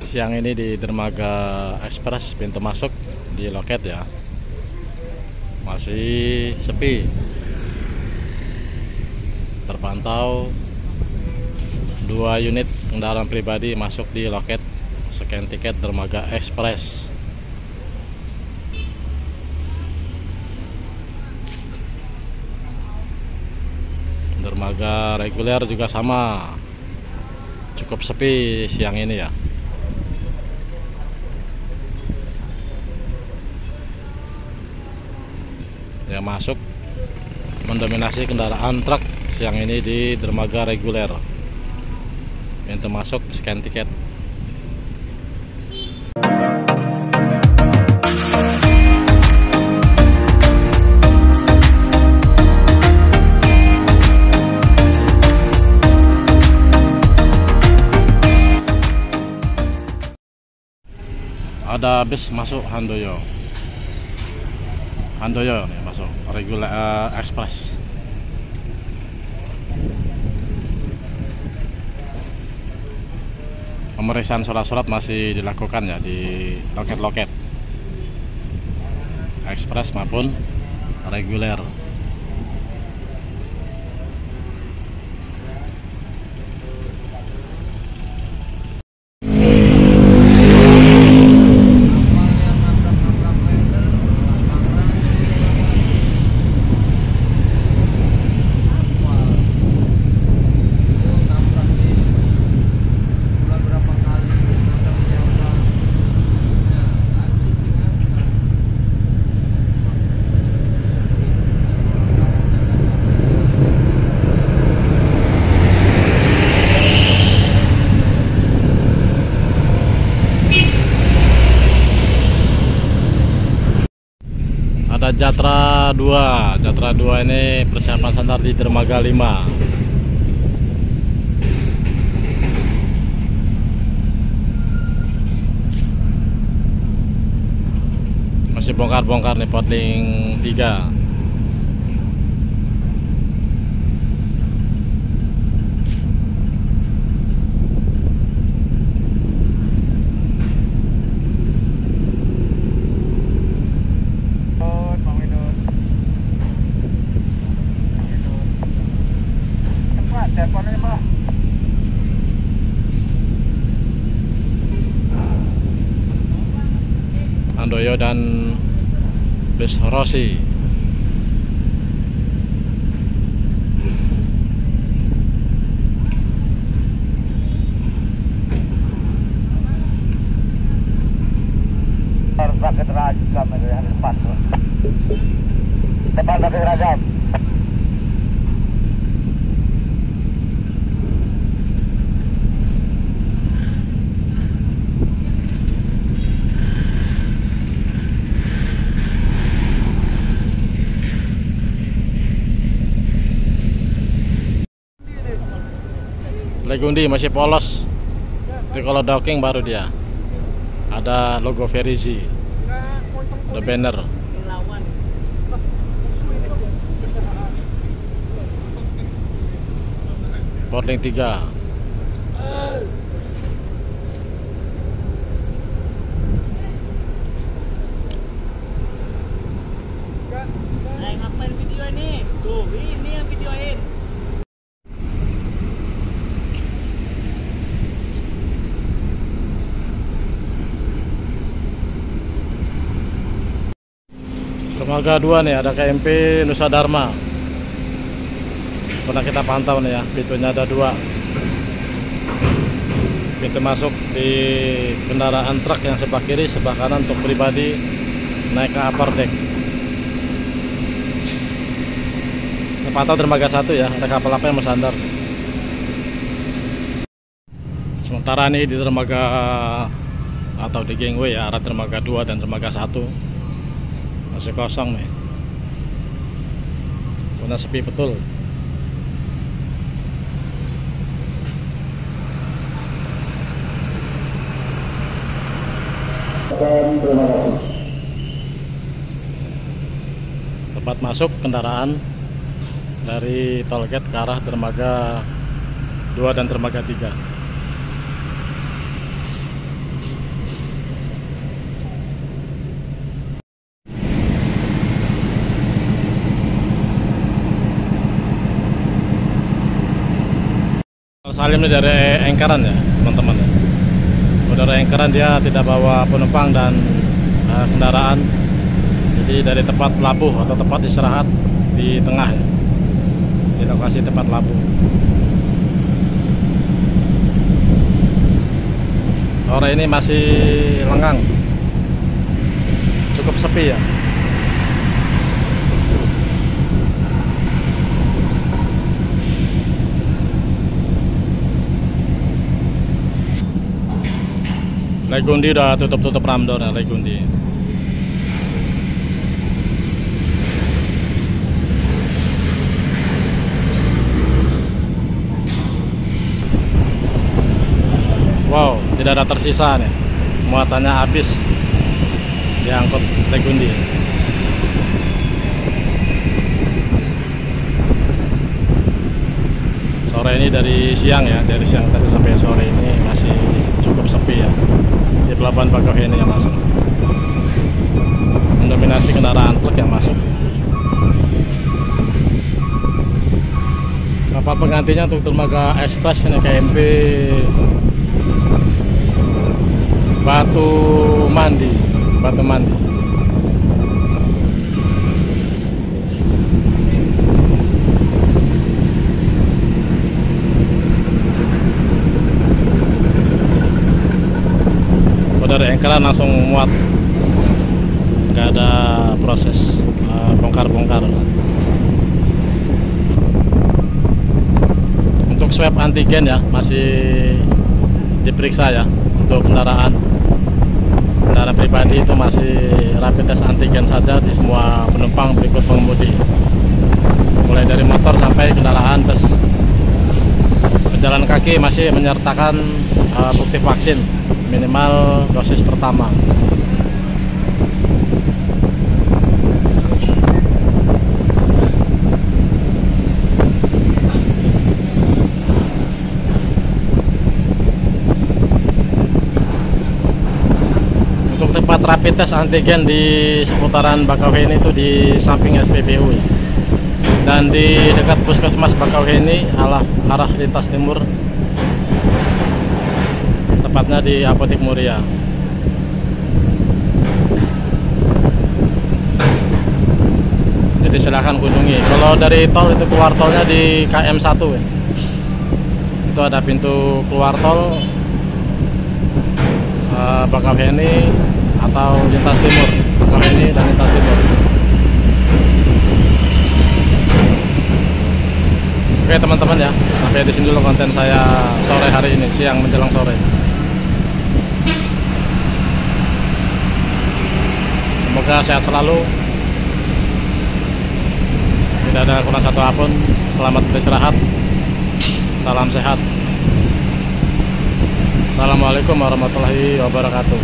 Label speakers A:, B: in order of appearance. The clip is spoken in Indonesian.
A: siang ini di Dermaga Express pintu masuk di loket ya, masih sepi. Terpantau 2 unit kendaraan pribadi masuk di loket scan tiket Dermaga Express. Dermaga reguler juga sama, cukup sepi siang ini ya. Yang masuk mendominasi kendaraan truk siang ini di dermaga reguler. Pintu masuk scan tiket. Ada bis masuk Handoyo nih masuk reguler express. Pemeriksaan surat-surat masih dilakukan ya di loket-loket express maupun reguler. Ada Jatra 2 ini persiapan sandar di dermaga 5. Masih bongkar-bongkar nih potling 3. Handoyo dan bis Rossi.
B: Pakai Rajam dari depan tuh. Depan pakai Rajam.
A: Legundi masih polos. Tapi kalau docking baru dia ada logo Verizi, ada banner. Boarding 3.
C: Ngapain video ini? Tuh, ini yang videoin.
A: Dermaga 2 nih ada KMP Nusa Dharma. Pernah kita pantau nih ya, pintunya ada 2. Pintu masuk di kendaraan truk yang sebelah kiri, sebelah kanan untuk pribadi naik ke upper deck. Kita pantau dermaga 1 ya, ada kapal apa yang mau sandar. Sementara nih di dermaga atau di gangway ya, arah dermaga 2 dan dermaga 1 masih kosong nih, karena sepi betul. Tempat masuk kendaraan dari tolgate ke arah dermaga 2 dan dermaga 3. Salim ini dari Engkaran ya teman-teman ya. Dari Engkaran dia tidak bawa penumpang dan kendaraan. Jadi dari tempat labuh atau tempat istirahat di tengah ya, di lokasi tempat labuh. Sore ini masih lengang, cukup sepi ya. Legundi udah tutup ramdor ya, Legundi. Wow, tidak ada tersisa nih. Muatannya habis diangkut Legundi. Sore ini dari siang ya, dari siang tadi sampai sore ini masih cukup sepi ya. Di pelabuhan Bakauheni yang masuk, mendominasi kendaraan truk yang masuk. Kapal penggantinya untuk dermaga ekspres ini KMP Batu Mandi. Dari Engkaran langsung muat, nggak ada proses bongkar-bongkar. Untuk swab antigen ya masih diperiksa ya. Untuk kendaraan pribadi itu masih rapid test antigen saja di semua penumpang berikut pengemudi, mulai dari motor sampai kendaraan bus. Pejalan kaki masih menyertakan bukti vaksin minimal dosis pertama. Untuk tempat rapid test antigen di seputaran Bakauheni itu di samping SPBU ya. Dan di dekat Puskesmas Bakauheni arah lintas timur, tepatnya di Apotik Muria. Jadi silahkan kunjungi. Kalau dari tol itu keluar tolnya di KM1 ya. Itu ada pintu keluar tol Bakauheni atau lintas timur, Bakauheni dan lintas timur. Oke teman-teman ya, sampai di sini dulu konten saya sore hari ini, siang menjelang sore. Semoga sehat selalu, tidak ada kurang satu apapun. Selamat beristirahat, salam sehat. Assalamualaikum warahmatullahi wabarakatuh.